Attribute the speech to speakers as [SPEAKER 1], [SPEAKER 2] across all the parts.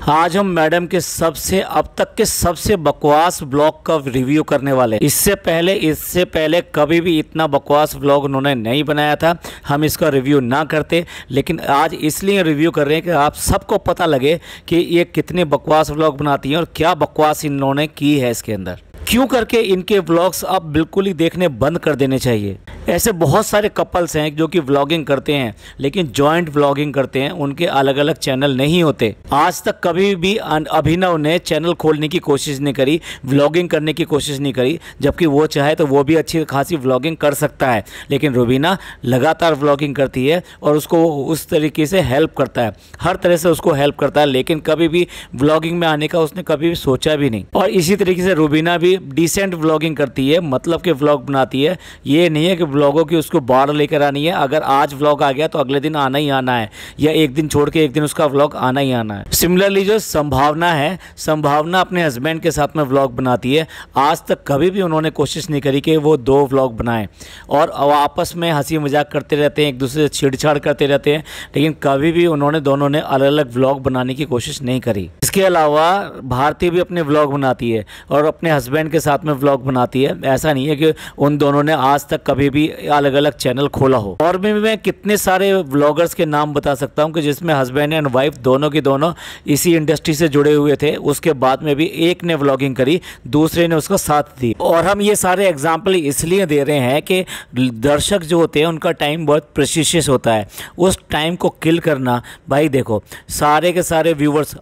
[SPEAKER 1] आज हम मैडम के अब तक के सबसे बकवास व्लॉग का रिव्यू करने वाले हैं। इससे पहले कभी भी इतना बकवास व्लॉग उन्होंने नहीं बनाया था। हम इसका रिव्यू ना करते, लेकिन आज इसलिए रिव्यू कर रहे हैं कि आप सबको पता लगे कि ये कितने बकवास व्लॉग बनाती हैं और क्या बकवास इन्होंने की है इसके अंदर। क्यों करके इनके व्लॉग्स अब बिल्कुल ही देखने बंद कर देने चाहिए। ऐसे बहुत सारे कपल्स हैं जो कि व्लॉगिंग करते हैं, लेकिन जॉइंट व्लॉगिंग करते हैं, उनके अलग अलग चैनल नहीं होते। आज तक कभी भी अभिनव ने चैनल खोलने की कोशिश नहीं करी, व्लॉगिंग करने की कोशिश नहीं करी, जबकि वो चाहे तो वो भी अच्छी खासी व्लॉगिंग कर सकता है। लेकिन रुबीना लगातार व्लॉगिंग करती है और उसको उस तरीके से हेल्प करता है, हर तरह से उसको हेल्प करता है, लेकिन कभी भी व्लॉगिंग में आने का उसने कभी भी सोचा भी नहीं। और इसी तरीके से रुबीना भी डिसेंट व्लॉगिंग करती है, मतलब कि व्लॉग बनाती है। ये नहीं है कि व्लॉगों की उसको बाढ़ लेकर आनी है, अगर आज व्लॉग आ गया तो अगले दिन आना ही आना है, या एक दिन छोड़ के एक दिन उसका व्लॉग आना ही आना है। सिमिलरली जो संभावना है, संभावना अपने हस्बैंड के साथ में व्लॉग बनाती है। आज तक कभी भी उन्होंने कोशिश नहीं करी कि वो दो व्लॉग बनाएं और आपस में हंसी मजाक करते रहते हैं, एक दूसरे से छेड़छाड़ करते रहते हैं, लेकिन कभी भी उन्होंने दोनों ने अलग अलग व्लॉग बनाने की कोशिश नहीं करी। इसके अलावा भारती भी अपने व्लॉग बनाती है और अपने हस्बैंड के साथ में व्लॉग बनाती है। ऐसा नहीं है कि उन दोनों ने आज तक कभी भी अलग अलग चैनल खोला हो। और भी मैं कितने सारे व्लॉगर्स के नाम बता सकता हूं कि जिसमें हस्बैंड एंड वाइफ दोनों की दोनों इसी इंडस्ट्री से जुड़े हुए थे। उसके बाद में भी एक ने व्लॉगिंग करी, दूसरे ने उसका साथ दी। और हम ये सारे एग्जाम्पल इसलिए दे रहे हैं कि दर्शक जो होते हैं उनका टाइम बहुत प्रेशियस होता है। उस टाइम को किल करना, भाई देखो सारे के सारे व्यूवर्स,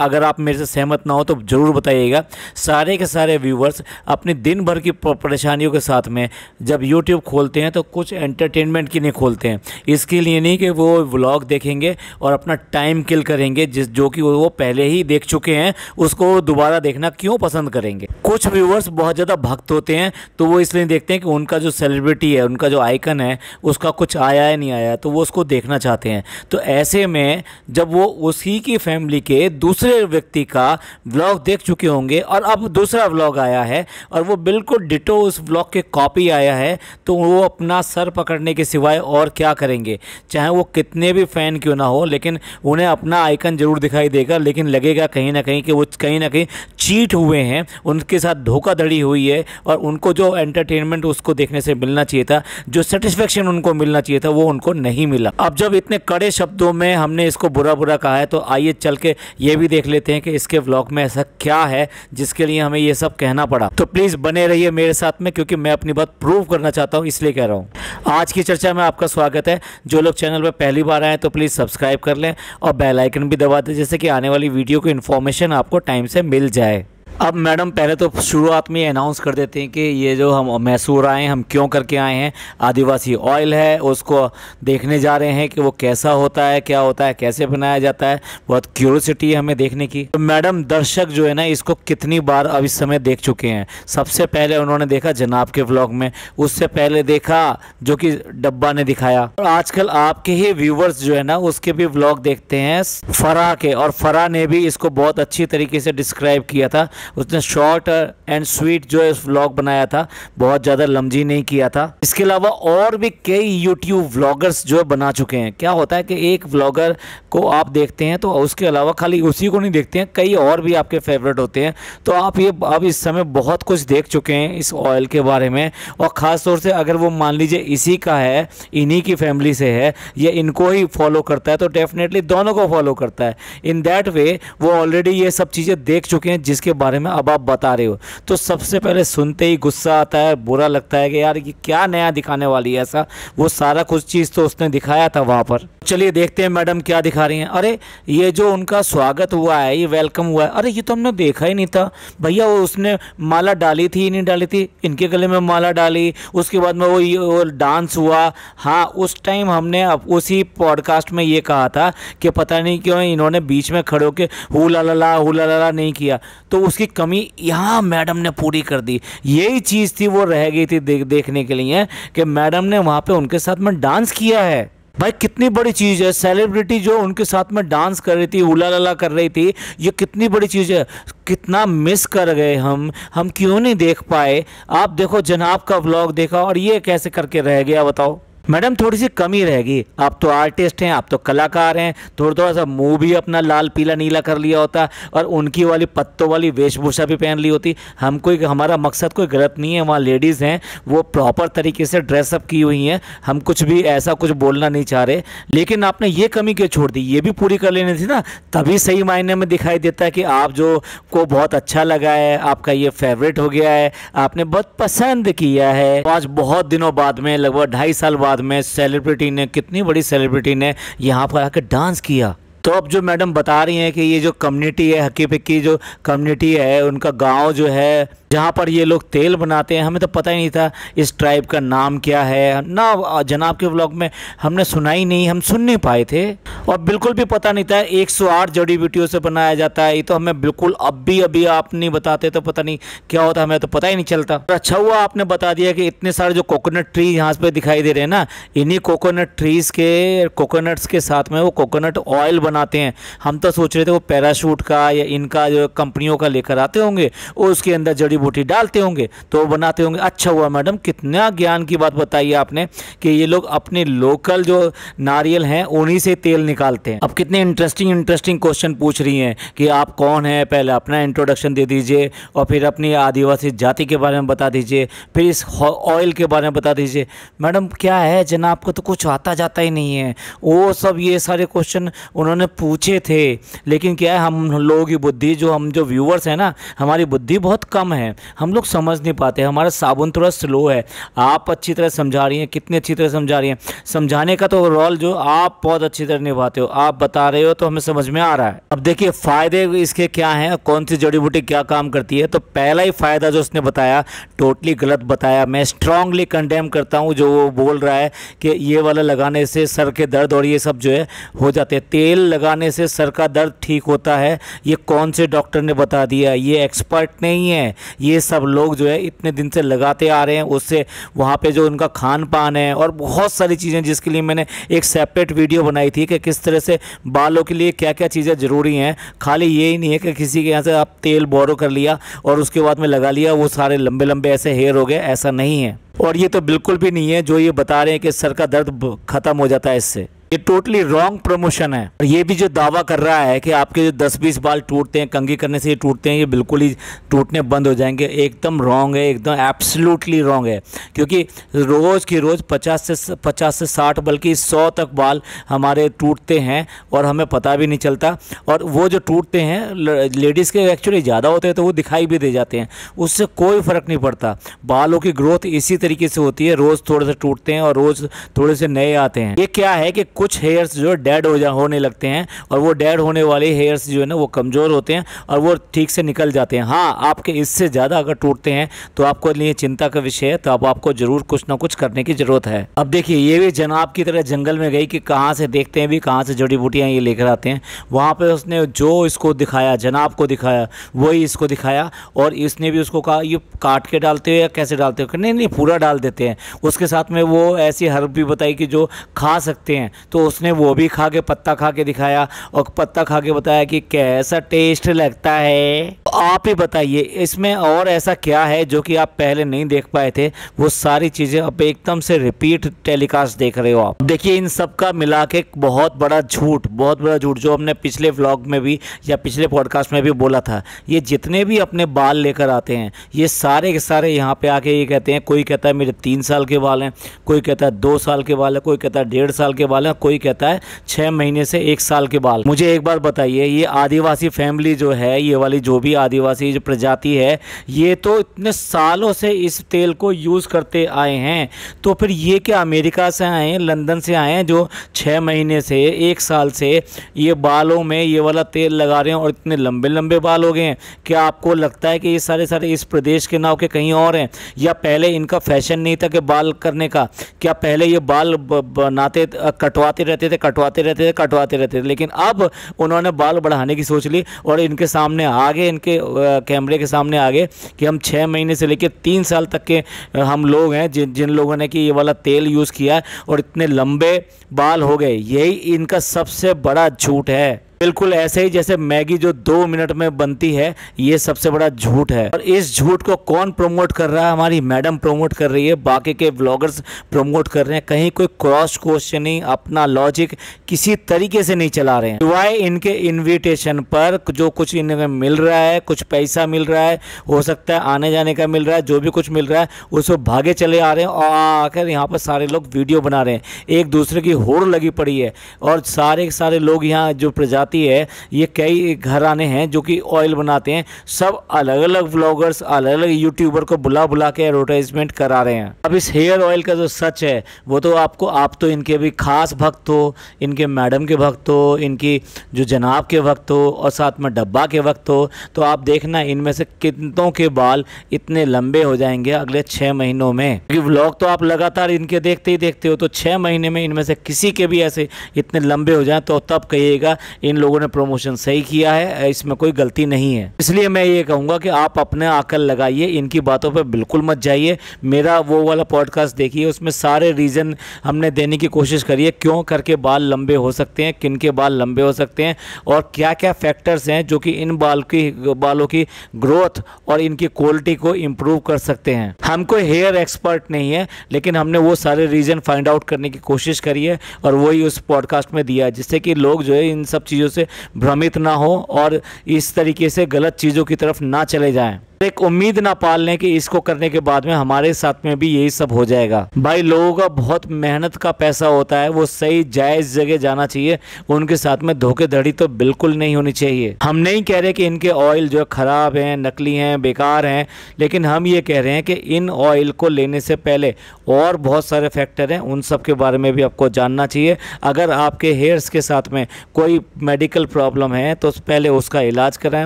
[SPEAKER 1] अगर आप मेरे से सहमत ना हो तो ज़रूर बताइएगा। सारे के सारे व्यूवर्स अपनी दिन भर की परेशानियों के साथ में जब यूट्यूब खोलते हैं तो कुछ एंटरटेनमेंट के लिए खोलते हैं, इसके लिए नहीं कि वो व्लॉग देखेंगे और अपना टाइम किल करेंगे जो कि वो पहले ही देख चुके हैं, उसको दोबारा देखना क्यों पसंद करेंगे। कुछ व्यूवर्स बहुत ज़्यादा भक्त होते हैं, तो वो इसलिए देखते हैं कि उनका जो सेलिब्रिटी है, उनका जो आइकन है, उसका कुछ आया है नहीं आया, तो वो उसको देखना चाहते हैं। तो ऐसे में जब वो उसी की फैमिली के दूसरे व्यक्ति का व्लॉग देख चुके होंगे और अब दूसरा व्लॉग आया है और वो बिल्कुल डिटो उस व्लॉग के कॉपी आया है, तो वो अपना सर पकड़ने के सिवाय और क्या करेंगे। चाहे वो कितने भी फ़ैन क्यों ना हो, लेकिन उन्हें अपना आइकन ज़रूर दिखाई देगा, लेकिन लगेगा कहीं ना कहीं कि वो कहीं ना कहीं चीट हुए हैं, उनके साथ धोखाधड़ी हुई है और उनको जो एंटरटेनमेंट उसको देखने से मिलना चाहिए था, जो सेटिस्फेक्शन उनको मिलना चाहिए था, वो उनको नहीं मिला। अब जब इतने कड़े शब्दों में हमने इसको बुरा बुरा कहा है, तो आइए चल के ये भी देख लेते हैं कि इसके व्लॉग में ऐसा क्या है जिसके लिए हमें ये सब कहना पड़ा। तो प्लीज़ बने रहिए मेरे साथ में, क्योंकि मैं अपनी बात प्रूव करना चाहता हूँ, इसलिए कह रहा हूँ। आज की चर्चा में आपका स्वागत है। जो लोग चैनल पर पहली बार आए तो प्लीज़ सब्सक्राइब कर लें और बेल आइकन भी दबा दें, जिससे कि आने वाली वीडियो की इन्फॉर्मेशन आपको टाइम से मिल जाए। अब मैडम पहले तो शुरुआत में अनाउंस कर देते हैं कि ये जो हम मैसूर आए हैं, हम क्यों करके आए हैं। आदिवासी ऑयल है, उसको देखने जा रहे हैं कि वो कैसा होता है, क्या होता है, कैसे बनाया जाता है। बहुत क्यूरियोसिटी है हमें देखने की। तो मैडम दर्शक जो है ना, इसको कितनी बार अब इस समय देख चुके हैं। सबसे पहले उन्होंने देखा जनाब के व्लॉग में, उससे पहले देखा जो कि डब्बा ने दिखाया, और आजकल आपके ही व्यूवर्स जो है ना उसके भी व्लॉग देखते हैं फराह के, और फराह ने भी इसको बहुत अच्छी तरीके से डिस्क्राइब किया था। उसने शॉर्ट एंड स्वीट जो है व्लॉग बनाया था, बहुत ज़्यादा लम्जी नहीं किया था। इसके अलावा और भी कई यूट्यूब व्लॉगर्स जो बना चुके हैं। क्या होता है कि एक व्लॉगर को आप देखते हैं तो उसके अलावा खाली उसी को नहीं देखते हैं, कई और भी आपके फेवरेट होते हैं। तो आप ये अब इस समय बहुत कुछ देख चुके हैं इस ऑयल के बारे में, और ख़ास तौर से अगर वो मान लीजिए इसी का है, इन्हीं की फैमिली से है, या इनको ही फॉलो करता है, तो डेफिनेटली दोनों को फॉलो करता है। इन दैट वे वो ऑलरेडी ये सब चीज़ें देख चुके हैं जिसके बारे में अब आप बता रहे हो। तो सबसे पहले सुनते ही गुस्सा आता है, बुरा लगता है कि यार ये क्या नया दिखाने वाली है ऐसा। वो सारा कुछ चीज़ तो उसने दिखाया था वहाँ पर। चलिए देखते हैं मैडम क्या दिखा रही हैं। अरे ये जो उनका स्वागत हुआ है, ये वेलकम हुआ है, अरे ये तो हमने देखा ही नहीं था भैया। वो उसने माला डाली थी नहीं डाली थी, इनके गले में माला डाली, उसके बाद में वो डांस हुआ। हाँ, उस टाइम हमने उसी पॉडकास्ट में ये कहा था कि पता नहीं क्यों इन्होंने बीच में खड़े होकर हुला ला नहीं किया, तो उसकी कमी यहाँ मैडम ने पूरी कर दी। यही चीज़ थी, वो रह गई थी देखने के लिए कि मैडम ने वहाँ पे उनके साथ में डांस किया है। भाई कितनी बड़ी चीज़ है, सेलिब्रिटी जो उनके साथ में डांस कर रही थी, हुला लला कर रही थी, ये कितनी बड़ी चीज़ है। कितना मिस कर गए हम क्यों नहीं देख पाए। आप देखो जनाब का व्लॉग देखा और ये कैसे करके रह गया बताओ। मैडम थोड़ी सी कमी रहेगी, आप तो आर्टिस्ट हैं, आप तो कलाकार हैं, थोड़ा सा मुंह भी अपना लाल पीला नीला कर लिया होता और उनकी वाली पत्तों वाली वेशभूषा भी पहन ली होती। हम कोई, हमारा मकसद कोई गलत नहीं है, वहाँ लेडीज़ हैं वो प्रॉपर तरीके से ड्रेसअप की हुई हैं, हम कुछ भी ऐसा कुछ बोलना नहीं चाह रहे, लेकिन आपने ये कमी क्यों छोड़ दी, ये भी पूरी कर लेनी थी ना, तभी सही मायने में दिखाई देता है कि आप जो को बहुत अच्छा लगा है, आपका ये फेवरेट हो गया है, आपने बहुत पसंद किया है। आज बहुत दिनों बाद में, लगभग 2.5 साल बाद में सेलिब्रिटी ने, कितनी बड़ी सेलिब्रिटी ने यहाँ पर आकर डांस किया। तो अब जो मैडम बता रही हैं कि ये जो कम्युनिटी है, हक्की पिक्की जो कम्युनिटी है, उनका गांव जो है जहाँ पर ये लोग तेल बनाते हैं, हमें तो पता ही नहीं था इस ट्राइब का नाम क्या है ना, जनाब के व्लॉग में हमने सुना ही नहीं, हम सुन नहीं पाए थे और बिल्कुल भी पता नहीं था 108 जड़ी बूटियों से बनाया जाता है। ये तो हमें बिल्कुल अभी आप नहीं बताते तो पता नहीं क्या होता, हमें तो पता ही नहीं चलता। अच्छा हुआ आपने बता दिया कि इतने सारे जो कोकोनट ट्री यहाँ पे दिखाई दे रहे हैं ना, इन्हीं कोकोनट ट्रीज़ के, कोकोनट्स के साथ में वो कोकोनट ऑयल बनाते हैं। हम तो सोच रहे थे वो पैराशूट का या इनका जो कंपनियों का लेकर आते होंगे, उसके अंदर जड़ी बूटी डालते होंगे तो बनाते होंगे। अच्छा हुआ मैडम, कितना ज्ञान की बात बताई आपने कि ये लोग अपने लोकल जो नारियल हैं उन्हीं से तेल निकालते हैं। अब कितने इंटरेस्टिंग क्वेश्चन पूछ रही हैं कि आप कौन हैं, पहले अपना इंट्रोडक्शन दे दीजिए और फिर अपनी आदिवासी जाति के बारे में बता दीजिए, फिर इस ऑयल के बारे में बता दीजिए। मैडम क्या है, जनाब को तो कुछ आता जाता ही नहीं है, वो सब ये सारे क्वेश्चन उन्होंने पूछे थे, लेकिन क्या है, हम लोगों की बुद्धि, हम जो व्यूवर्स हैं ना, हमारी बुद्धि बहुत कम है, हम लोग समझ नहीं पाते, हमारा साबुन थोड़ा स्लो है। आप अच्छी तरह समझा रही हैं, कितनी अच्छी तरह समझा रही हैं, समझाने का तो रोल जो आप बहुत अच्छी तरह निभाते हो, आप बता रहे हो तो हमें समझ में आ रहा है। अब देखिए फ़ायदे इसके क्या हैं, कौन सी जड़ी बूटी क्या काम करती है। तो पहला ही फ़ायदा जो उसने बताया टोटली गलत बताया, मैं स्ट्रांगली कंडेम करता हूँ जो वो बोल रहा है कि ये वाला लगाने से सर के दर्द और ये सब जो है हो जाते हैं, तेल लगाने से सर का दर्द ठीक होता है। ये कौन से डॉक्टर ने बता दिया, ये एक्सपर्ट नहीं है, ये सब लोग जो है इतने दिन से लगाते आ रहे हैं, उससे वहाँ पे जो उनका खान पान है और बहुत सारी चीज़ें, जिसके लिए मैंने एक सेपरेट वीडियो बनाई थी कि किस तरह से बालों के लिए क्या क्या चीज़ें ज़रूरी हैं। खाली ये ही नहीं है कि किसी के यहाँ से आप तेल बोरो कर लिया और उसके बाद में लगा लिया, वो सारे लंबे लंबे ऐसे हेयर हो गए, ऐसा नहीं है। और ये तो बिल्कुल भी नहीं है जो ये बता रहे हैं कि सर का दर्द ख़त्म हो जाता है इससे, ये टोटली रॉन्ग प्रमोशन है। और ये भी जो दावा कर रहा है कि आपके जो 10-20 बाल टूटते हैं, कंघी करने से ये टूटते हैं, ये बिल्कुल ही टूटने बंद हो जाएंगे, एकदम रॉन्ग है, एकदम एब्सोल्युटली रॉन्ग है। क्योंकि रोज़ की रोज़ 50 से 60 बल्कि 100 तक बाल हमारे टूटते हैं और हमें पता भी नहीं चलता। और वो जो टूटते हैं लेडीज़ के एक्चुअली ज़्यादा होते हैं तो वो दिखाई भी दे जाते हैं, उससे कोई फ़र्क नहीं पड़ता। बालों की ग्रोथ इसी तरीके से होती है, रोज़ थोड़े से टूटते हैं और रोज़ थोड़े से नए आते हैं। ये क्या है कि कुछ हेयर्स जो डेड होने लगते हैं और वो डेड होने वाले हेयर्स जो है ना वो कमज़ोर होते हैं और वो ठीक से निकल जाते हैं। हाँ, आपके इससे ज़्यादा अगर टूटते हैं तो आपको लिए चिंता का विषय है, तो अब आपको ज़रूर कुछ ना कुछ करने की ज़रूरत है। अब देखिए ये भी जनाब की तरह जंगल में गई कि कहाँ से देखते हैं भी, कहाँ से जड़ी बूटियाँ ये लेकर आते हैं। वहाँ पर उसने जो इसको दिखाया, जनाब को दिखाया, वही इसको दिखाया और इसने भी उसको कहा ये काट के डालते हो या कैसे डालते हो, नहीं पूरा डाल देते हैं। उसके साथ में वो ऐसी हर्ब भी बताई कि जो खा सकते हैं, तो उसने वो भी खा के, पत्ता खा के दिखाया और पत्ता खा के बताया कि कैसा टेस्ट लगता है। आप ही बताइए इसमें और ऐसा क्या है जो कि आप पहले नहीं देख पाए थे, वो सारी चीज़ें अब एकदम से रिपीट टेलीकास्ट देख रहे हो आप। देखिए इन सब का मिला के बहुत बड़ा झूठ जो हमने पिछले व्लॉग में भी या पिछले पॉडकास्ट में भी बोला था। ये जितने भी अपने बाल लेकर आते हैं ये सारे के सारे यहाँ पे आके ये कहते हैं, कोई कहता है मेरे 3 साल के बाल हैं, कोई कहता है 2 साल के बाल है, कोई कहता है 1.5 साल के बाल है, कोई कहता है 6 महीने से 1 साल के बाल। मुझे एक बार बताइए, ये आदिवासी फैमिली जो है, ये वाली जो भी आदिवासी जो प्रजाति है, ये तो इतने सालों से इस तेल को यूज़ करते आए हैं, तो फिर ये क्या अमेरिका से आए हैं, लंदन से आए हैं जो 6 महीने से 1 साल से ये बालों में ये वाला तेल लगा रहे हैं और इतने लंबे लंबे बाल हो गए हैं? क्या आपको लगता है कि ये सारे इस प्रदेश के नाव के कहीं और हैं, या पहले इनका फैशन नहीं था कि बाल करने का? क्या पहले ये बाल बनाते कटवाते रहते थे, लेकिन अब उन्होंने बाल बढ़ाने की सोच ली और इनके सामने आगे, इनके कैमरे के सामने आगे कि हम 6 महीने से लेकर 3 साल तक के हम लोग हैं जिन लोगों ने कि ये वाला तेल यूज़ किया और इतने लंबे बाल हो गए। यही इनका सबसे बड़ा झूठ है। बिल्कुल ऐसे ही जैसे मैगी जो 2 मिनट में बनती है, ये सबसे बड़ा झूठ है। और इस झूठ को कौन प्रमोट कर रहा है? हमारी मैडम प्रमोट कर रही है, बाकी के व्लॉगर्स प्रमोट कर रहे हैं। कहीं कोई क्रॉस क्वेश्चनिंग, अपना लॉजिक किसी तरीके से नहीं चला रहे हैं। सिवाय इनके इन्विटेशन पर जो कुछ इन्हें मिल रहा है, कुछ पैसा मिल रहा है, हो सकता है आने जाने का मिल रहा है, जो भी कुछ मिल रहा है उसको भागे चले आ रहे हैं और आकर यहाँ पर सारे लोग वीडियो बना रहे हैं। एक दूसरे की होड़ लगी पड़ी है और सारे लोग यहाँ जो प्रजाति है, ये कई घराने हैं जो कि ऑयल बनाते हैं, सब अलग अलग व्लॉगर्स, अलग अलग यूट्यूबर को बुला बुला के एडवर्टाइजमेंट करा रहे हैं। अब इस हेयर ऑयल का जो सच है वो तो आप तो इनके भी खास भक्त हो, इनके मैडम के भक्त हो, इनकी जो जनाब के भक्त हो और साथ में डब्बा के भक्त हो, तो आप देखना इनमें से कितनों के बाल इतने लंबे हो जाएंगे अगले 6 महीनों में। क्योंकि व्लॉग तो आप लगातार इनके देखते ही देखते हो, तो 6 महीने में इनमें से किसी के भी ऐसे इतने लंबे हो जाएं तो तब कहिएगा इन लोगों ने प्रमोशन सही किया है, इसमें कोई गलती नहीं है। इसलिए मैं ये कहूँगा कि आप अपने अकल लगाइए, इनकी बातों पर बिल्कुल मत जाइए। मेरा वो वाला पॉडकास्ट देखिए, उसमें सारे रीज़न हमने देने की कोशिश करी है, क्यों करके बाल लंबे हो सकते हैं, किन के बाल लंबे हो सकते हैं और क्या क्या फैक्टर्स हैं जो कि इन बालों की ग्रोथ और इनकी क्वालिटी को इम्प्रूव कर सकते हैं। हम कोई हेयर एक्सपर्ट नहीं है, लेकिन हमने वो सारे रीज़न फाइंड आउट करने की कोशिश करी है और वही उस पॉडकास्ट में दिया है, जिससे कि लोग जो है इन सब चीज़ों से भ्रमित ना हो और इस तरीके से गलत चीज़ों की तरफ ना चले जाएं। एक उम्मीद ना पाल लें कि इसको करने के बाद में हमारे साथ में भी यही सब हो जाएगा। भाई लोगों का बहुत मेहनत का पैसा होता है, वो सही जायज़ जगह जाना चाहिए, उनके साथ में धोखेधड़ी तो बिल्कुल नहीं होनी चाहिए। हम नहीं कह रहे कि इनके ऑयल जो ख़राब हैं, नकली हैं, बेकार हैं, लेकिन हम ये कह रहे हैं कि इन ऑयल को लेने से पहले और बहुत सारे फैक्टर हैं, उन सब के बारे में भी आपको जानना चाहिए। अगर आपके हेयर्स के साथ में कोई मेडिकल प्रॉब्लम है तो पहले उसका इलाज कराएं,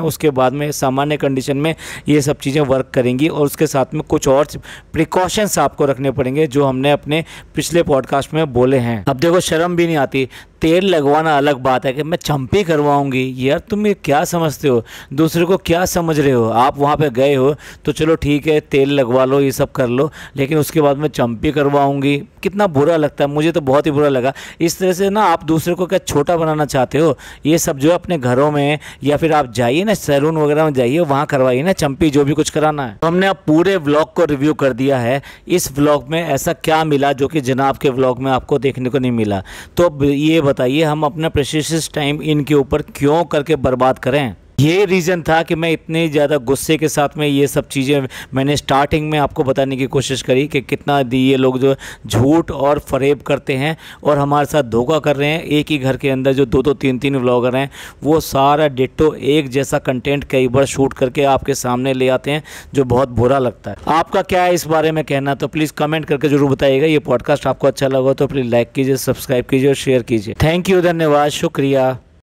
[SPEAKER 1] उसके बाद में सामान्य कंडीशन में ये सब चीज़ें वर्क करेंगी और उसके साथ में कुछ और प्रिकॉशंस आपको रखने पड़ेंगे जो हमने अपने पिछले पॉडकास्ट में बोले हैं। अब देखो शर्म भी नहीं आती, तेल लगवाना अलग बात है कि मैं चंपी करवाऊंगी। यार तुम ये क्या समझते हो, दूसरे को क्या समझ रहे हो? आप वहाँ पे गए हो तो चलो ठीक है, तेल लगवा लो, ये सब कर लो, लेकिन उसके बाद मैं चंपी करवाऊंगी, कितना बुरा लगता है। मुझे तो बहुत ही बुरा लगा। इस तरह से ना आप दूसरे को क्या छोटा बनाना चाहते हो? ये सब जो अपने घरों में या फिर आप जाइए ना सैलून वगैरह में जाइए, वहाँ करवाइए ना चंपी, जो भी कुछ कराना है। तो हमने अब पूरे व्लॉग को रिव्यू कर दिया है। इस व्लॉग में ऐसा क्या मिला जो कि जनाब के व्लॉग में आपको देखने को नहीं मिला? तो ये बताइए, हम अपना प्रेशियस टाइम इनके ऊपर क्यों करके बर्बाद करें? ये रीज़न था कि मैं इतने ज़्यादा गुस्से के साथ में ये सब चीज़ें मैंने स्टार्टिंग में आपको बताने की कोशिश करी कि कितना ये लोग जो झूठ और फरेब करते हैं और हमारे साथ धोखा कर रहे हैं। एक ही घर के अंदर जो 2-2 3-3 व्लॉगर हैं, वो सारा डिट्टो एक जैसा कंटेंट कई बार शूट करके आपके सामने ले आते हैं, जो बहुत बुरा लगता है। आपका क्या है इस बारे में कहना, तो प्लीज़ कमेंट करके ज़रूर बताइएगा। ये पॉडकास्ट आपको अच्छा लगा तो प्लीज़ लाइक कीजिए, सब्सक्राइब कीजिए और शेयर कीजिए। थैंक यू, धन्यवाद, शुक्रिया।